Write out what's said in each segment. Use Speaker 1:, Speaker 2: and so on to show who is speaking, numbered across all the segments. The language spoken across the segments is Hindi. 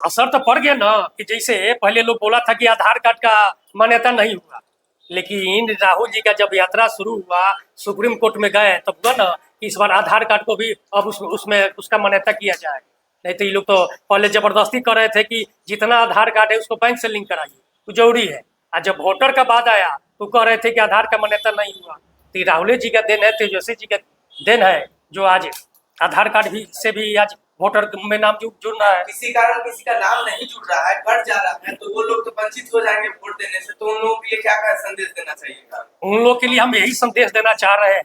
Speaker 1: असर तो पड़ गया ना कि जैसे पहले लोग बोला था कि आधार कार्ड का मान्यता नहीं हुआ, लेकिन राहुल जी का जब यात्रा शुरू हुआ, सुप्रीम कोर्ट में गए तब हुआ ना कि इस बार आधार कार्ड को भी अब उसमें उसका मान्यता किया जाए। नहीं तो ये लोग तो पहले जबरदस्ती कर रहे थे कि जितना आधार कार्ड है उसको बैंक से लिंक कराइए, वो जरूरी है। और जब वोटर का बाद आया तो कह रहे थे कि आधार का मान्यता नहीं हुआ। तो राहुल जी का देन है, तेजस्वी जी का देन है, जो आज आधार कार्ड भी से भी आज वोटर में नाम जुड़ रहा है।
Speaker 2: किसी कारण किसी का नाम नहीं जुड़ रहा है, कट जा रहा है, तो वो लोग तो वंचित हो जाएंगे वोट देने से। तो उन लोगों के लिए क्या संदेश देना चाहिए?
Speaker 1: उन लोगों के लिए हम यही संदेश देना चाह रहे हैं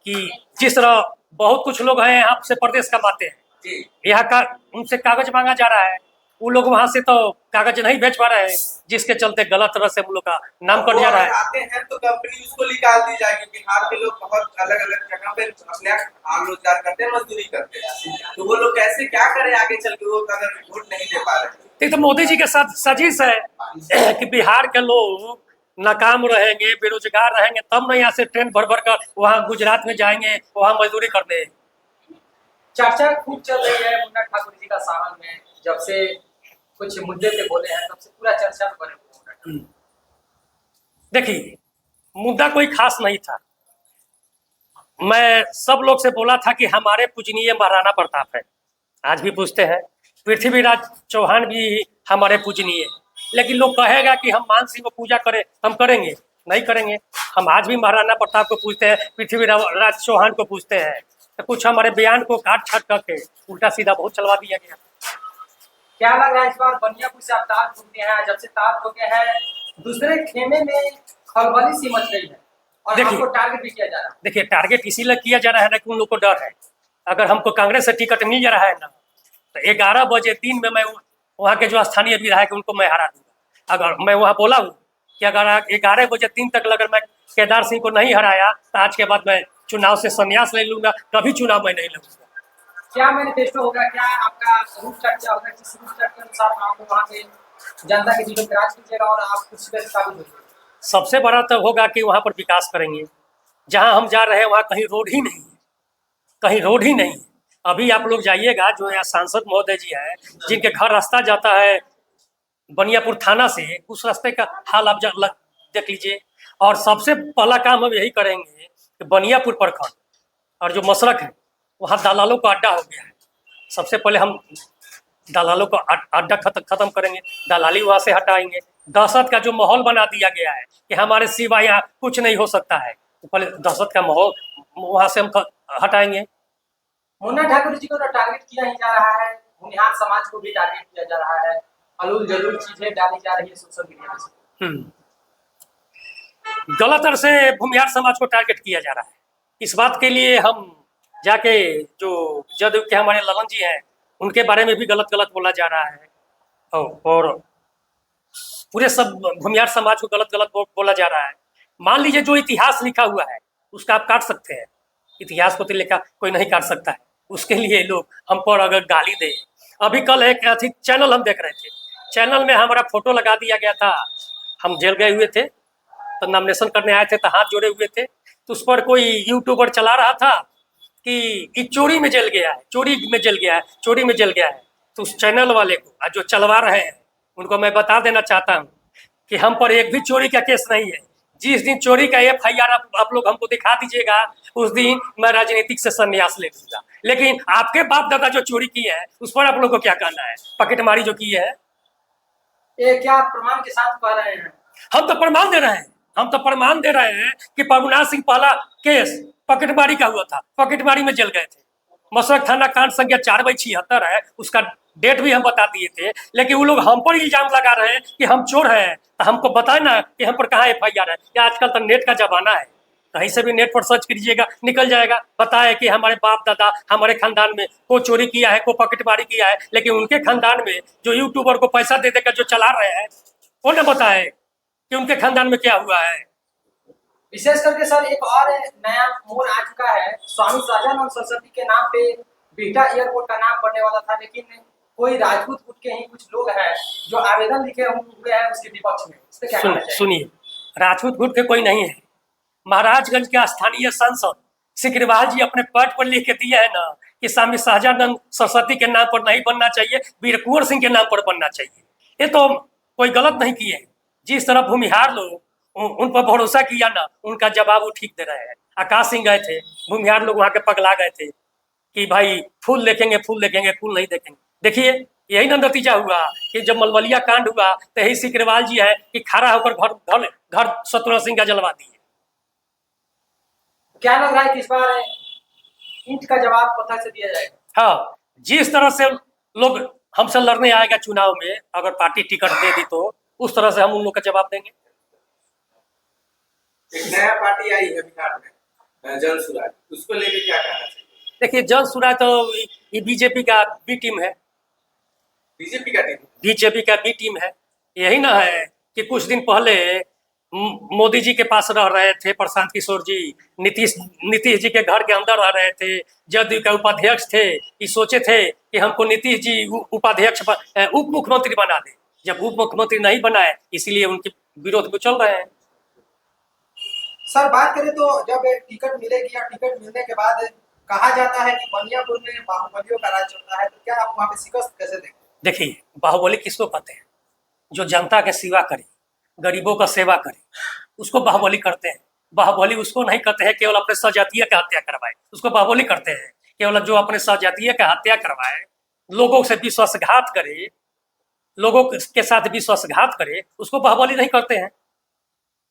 Speaker 1: कि जिस तरह बहुत कुछ लोग हैं यहाँ से प्रदेश कमाते हैं, यहाँ का उनसे कागज मांगा जा रहा है, वो लोग वहां से तो कागज नहीं भेज पा रहे हैं, जिसके चलते गलत तरह से उन लोग का नाम कट जा रहा है।
Speaker 2: आते हैं तो कंपनी उसको निकाल दी जाएगी। बिहार के लोग बहुत अलग अलग जगह पे अपने आम रोजगार करते हैं, मजदूरी करते हैं, तो वो लोग कैसे क्या करें आगे चल के, वो अगर वोट नहीं दे पा रहे।
Speaker 1: तो मोदी जी के साथ साजिश है कि बिहार के लोग नाकाम रहेंगे, बेरोजगार रहेंगे, तब ना यहाँ से ट्रेन भर भर कर वहाँ गुजरात में जाएंगे, वहाँ मजदूरी करने।
Speaker 3: चर्चा खूब चल रही है मुन्ना ठाकुर जी का सावन में, जब से कुछ मुद्दे पे बोले हैं तब से पूरा चर्चा में बने हुए।
Speaker 1: देखिए, मुद्दा कोई खास नहीं था। मैं सब लोग से बोला था कि हमारे पूजनीय महाराणा प्रताप है, आज भी पूछते हैं, पृथ्वीराज चौहान भी हमारे पूजनीय, लेकिन लोग कहेगा कि हम मान सिंह को पूजा करें, हम करेंगे नहीं करेंगे। हम आज भी महाराणा प्रताप को पूछते हैं, पृथ्वीराज चौहान को पूछते हैं। तो कुछ हमारे बयान को काट छाट करके उल्टा सीधा बहुत चलवा दिया गया।
Speaker 3: क्या लग रहा है इस बार बनियापुर से आप तार ठोकते हैं, जब से तार ठोके हैं दूसरे खेमे में खलबली सी मच गई है और आपको टारगेट भी किया जा रहा है।
Speaker 1: देखिए, टारगेट इसीलिए किया जा रहा है ना कि उन लोग को डर है। अगर हमको कांग्रेस से टिकट मिल जा रहा है ना, तो 11 बजे दिन में मैं वहाँ के जो स्थानीय विधायक उनको मैं हरा दूंगा। अगर मैं वहाँ बोला हूँ कि अगर 11 बजे दिन तक अगर मैं केदार सिंह को नहीं हराया तो आज के बाद मैं चुनाव से संन्यास ले लूंगा, कभी चुनाव में नहीं लड़ूंगा।
Speaker 3: क्या मैनिफेस्टो होगा, क्या आपका रूट चार्ट क्या होगा, किस रूट चार्ट के अनुसार आप वहाँ पे जनता के जीवन राज कीजिएगा और आप कुछ साबित होंगे?
Speaker 1: सबसे बड़ा तो होगा कि वहाँ पर विकास करेंगे। जहाँ हम जा रहे हैं वहाँ कहीं रोड ही नहीं है, कहीं रोड ही नहीं है। अभी आप लोग जाइएगा, जो यहाँ सांसद महोदय जी हैं, जिनके घर रास्ता जाता है बनियापुर थाना से, उस रास्ते का हाल आप देख लीजिए। और सबसे पहला काम हम यही करेंगे कि बनियापुर प्रखंड और जो मसरक है वहाँ दलालों का अड्डा हो गया है, सबसे पहले हम दलालों का अड्डा खत्म करेंगे, दलाली वहाँ से हटाएंगे। दहशत का जो माहौल बना दिया गया है कि हमारे सिवा यहाँ कुछ नहीं हो सकता है, तो पहले दहशत का माहौल वहाँ से हम हटाएंगे।
Speaker 3: मुन्ना ठाकुर जी को तो टारगेट किया ही जा रहा है, भूमिहार समाज को भी टारगेट किया जा रहा है, अलूल जलूल चीजें डाली जा रही है सोशल मीडिया में।
Speaker 1: गलत तरह से भूमिहार समाज को टारगेट किया जा रहा है। इस बात के लिए हम जाके जो जदयू के हमारे ललन जी हैं उनके बारे में भी गलत बोला जा रहा है, और पूरे सब भूमिहार समाज को गलत बोला जा रहा है। मान लीजिए जो इतिहास लिखा हुआ है उसका आप काट सकते हैं, इतिहास को तो लिखा कोई नहीं काट सकता है, उसके लिए लोग हम पर अगर गाली दे। अभी कल एक चैनल हम देख रहे थे, चैनल में हमारा फोटो लगा दिया गया था, हम जेल गए हुए थे तो नॉमिनेशन करने आए थे तो हाथ जोड़े हुए थे, तो उस पर कोई यूट्यूबर चला रहा था कि चोरी में जल गया है, चोरी में जल गया है, चोरी में जल गया है। तो उस चैनल वाले को जो चलवा रहे हैं उनको मैं बता देना चाहता हूँ कि हम पर एक भी चोरी का केस नहीं है। जिस दिन चोरी का FIR आप लोग हमको दिखा दीजिएगा उस दिन मैं राजनीतिक से संन्यास ले लूंगा। लेकिन आपके बाप दादा जो चोरी की है उस पर आप लोग को क्या कहना है, पकेटमारी जो की है,
Speaker 3: ये क्या प्रमाण के साथ कह रहे हैं?
Speaker 1: हम तो प्रमाण दे रहे हैं, हम तो प्रमाण दे रहे हैं कि पवनाथ सिंह पहला केस पकेटमारी का हुआ था, पकेटमारी में जल गए थे। मसरक थाना कांड संख्या 4/76 है, उसका डेट भी हम बता दिए थे, लेकिन वो लोग हम पर इल्जाम लगा रहे हैं कि हम चोर हैं। तो हमको बताए ना कि हम पर कहाँ FIR है। या आजकल तो नेट का जमाना है, कहीं से भी नेट पर सर्च कीजिएगा निकल जाएगा, बताए कि हमारे बाप दादा हमारे खानदान में को चोरी किया है, को पकेटमारी किया है। लेकिन उनके खानदान में जो यूट्यूबर को पैसा दे देकर जो चला रहे हैं वो न बताए कि उनके खानदान में क्या हुआ है।
Speaker 3: विशेष करके सर एक और नया मोड़ आ चुका है, स्वामी सहजानंद सरस्वती के नाम पे बिहटा एयरपोर्ट का नाम पड़ने वाला था, लेकिन कोई राजपूत गुट के ही कुछ लोग हैं जो आवेदन लिखे हुए हैं उसके विपक्ष में।
Speaker 1: सुनिए, राजपूत गुट के कोई नहीं है। महाराजगंज के स्थानीय सांसद सिकरवाल जी अपने पट पर लिख के दिए है ना कि स्वामी शाहजानंद सरस्वती के नाम पर नहीं बनना चाहिए, वीर कुंवर सिंह के नाम पर बनना चाहिए। ये तो कोई गलत नहीं किए। जिस तरह भूमिहार लोग उन पर भरोसा किया ना, उनका जवाब वो ठीक दे रहे हैं। आकाश सिंह गए थे, भूमिहार लोग वहाँ के पगला गए थे कि भाई फूल देखेंगे, फूल देखेंगे, फूल नहीं देखेंगे। देखिए यही ना नतीजा हुआ कि जब मलवलिया कांड हुआ तो यही सिकरवाल जी है कि खड़ा होकर घर घर घर शत्रुघ्न सिंह का जलवा दिए।
Speaker 3: क्या लग रहा है कि इस बार ईंट का जवाब पत्थर से दिया जाएगा?
Speaker 1: हाँ, जिस तरह से लोग हमसे लड़ने आएगा चुनाव में, अगर पार्टी टिकट दे दी तो उस तरह से हम उन लोग का जवाब देंगे।
Speaker 2: एक नया पार्टी आई है बिहार में, जन सुराज, उसको लेके क्या कहना चाहिए?
Speaker 1: देखिए जन सुराज तो ये बीजेपी का बी टीम है।
Speaker 2: बीजेपी का टीम?
Speaker 1: बीजेपी का बी टीम है। यही ना है कि कुछ दिन पहले मोदी जी के पास रह रहे थे प्रशांत किशोर जी, नीतीश जी के घर के अंदर रह रहे थे, जदयू के उपाध्यक्ष थे, कि सोचे थे कि हमको नीतीश जी उपाध्यक्ष उप मुख्यमंत्री बना दे। जब उप मुख्यमंत्री नहीं बनाए, इसीलिए उनके विरोध में चल रहे हैं।
Speaker 3: सर बात करें तो जब टिकट मिलेगी या टिकट मिलने के बाद कहा जाता है कि बनियापुर में बाहुबलियों का राज चलता है, तो क्या आप वहाँ पे शिकस्त कैसे देखें?
Speaker 1: देखिए बाहुबली किसको कहते हैं? जो जनता के सेवा करे, गरीबों का सेवा करे, उसको बाहुबली करते हैं। बाहुबली उसको नहीं कहते हैं केवल अपने सजातीय का हत्या करवाए, उसको बाहुबली करते हैं केवल जो अपने सजातीय का हत्या करवाए, लोगों से विश्वासघात करे, लोगों के साथ विश्वासघात करे, उसको बाहुबली नहीं करते हैं।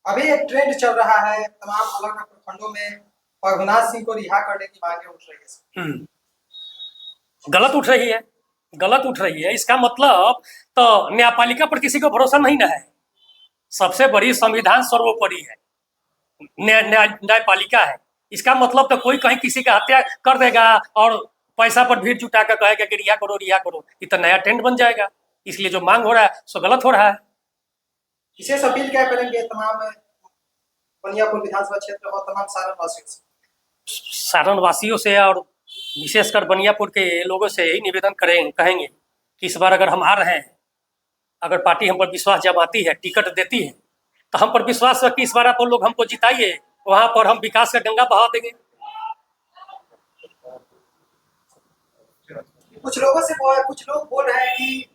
Speaker 3: अभी एक ट्रेंड चल रहा है, तमाम अलग अलग प्रखंडों में रघुनाथ सिंह को रिहा करने की मांगे उठ रही है।
Speaker 1: गलत उठ रही है, गलत उठ रही है। इसका मतलब तो न्यायपालिका पर किसी को भरोसा नहीं ना है। सबसे बड़ी संविधान सर्वोपरि है, न्यायपालिका है। इसका मतलब तो कोई कहीं किसी का हत्या कर देगा और पैसा पर भीड़ जुटा कर कहेगा कि रिहा करो रिहा करो, ये तो नया ट्रेंड बन जाएगा। इसलिए जो मांग हो रहा है सो गलत हो रहा है।
Speaker 3: विशेष अपील क्या करेंगे तमाम बनियापुर विधानसभा क्षेत्र और तमाम सारण वासियों से?
Speaker 1: सारण वासियों से और विशेषकर बनियापुर के लोगों से यही निवेदन कहेंगे कि इस बार अगर हम आ रहे हैं, अगर पार्टी हम पर विश्वास जमाती है, टिकट देती है, तो हम पर विश्वास है कि इस बार आप लोग हमको जिताइए, वहां पर हम विकास का गंगा बहा देंगे।
Speaker 3: कुछ लोग बोल रहे हैं कि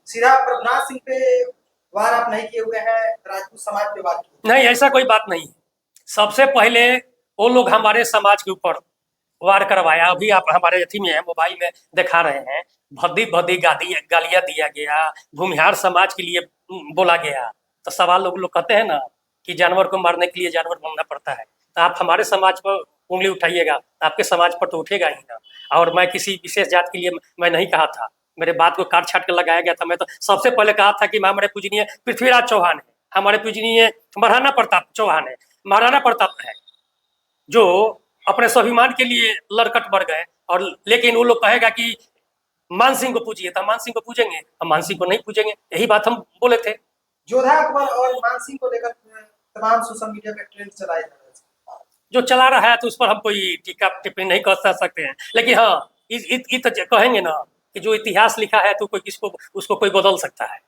Speaker 3: सीधा प्रभुनाथ सिंह पे वार आप नहीं किए हुए हैं, राजपूत समाज पे वार किए।
Speaker 1: नहीं, ऐसा कोई बात नहीं। सबसे पहले वो लोग हमारे समाज के ऊपर वार करवाया। अभी आप हमारे अथी में है, मोबाइल में दिखा रहे हैं, भद्दी भद्दी गालियां दिया गया, भूमिहार समाज के लिए बोला गया। तो सवाल लोग कहते हैं ना कि जानवर को मारने के लिए जानवर बनना पड़ता है। तो आप हमारे समाज पर उंगली उठाइएगा, आपके समाज पर तो उठेगा ही ना। और मैं किसी विशेष जात के लिए मैं नहीं कहा था, मेरे बात को काट छाट कर लगाया गया था। मैं तो सबसे पहले कहा था कि हमारे पूजनीय पृथ्वीराज चौहान है, हमारे पूजनीय महाराणा प्रताप चौहान है, महाराणा प्रताप है, जो अपने स्वाभिमान के लिए लड़कट बढ़ गए। और लेकिन वो लोग कहेगा कि मान सिंह को पूजिए, तो मान सिंह को पूजेंगे, हम मान सिंह को नहीं पूजेंगे। यही बात हम बोले थे।
Speaker 3: जोधा अकबर और मान सिंह को लेकर तमाम सोशल मीडिया पे ट्रेंड चलाया जा रहा है,
Speaker 1: जो चला रहा है तो उस पर हम कोई टीका टिप्पणी नहीं कर सकते हैं। लेकिन हाँ, तो कहेंगे ना कि जो इतिहास लिखा है तो कोई किसको उसको कोई बदल सकता है।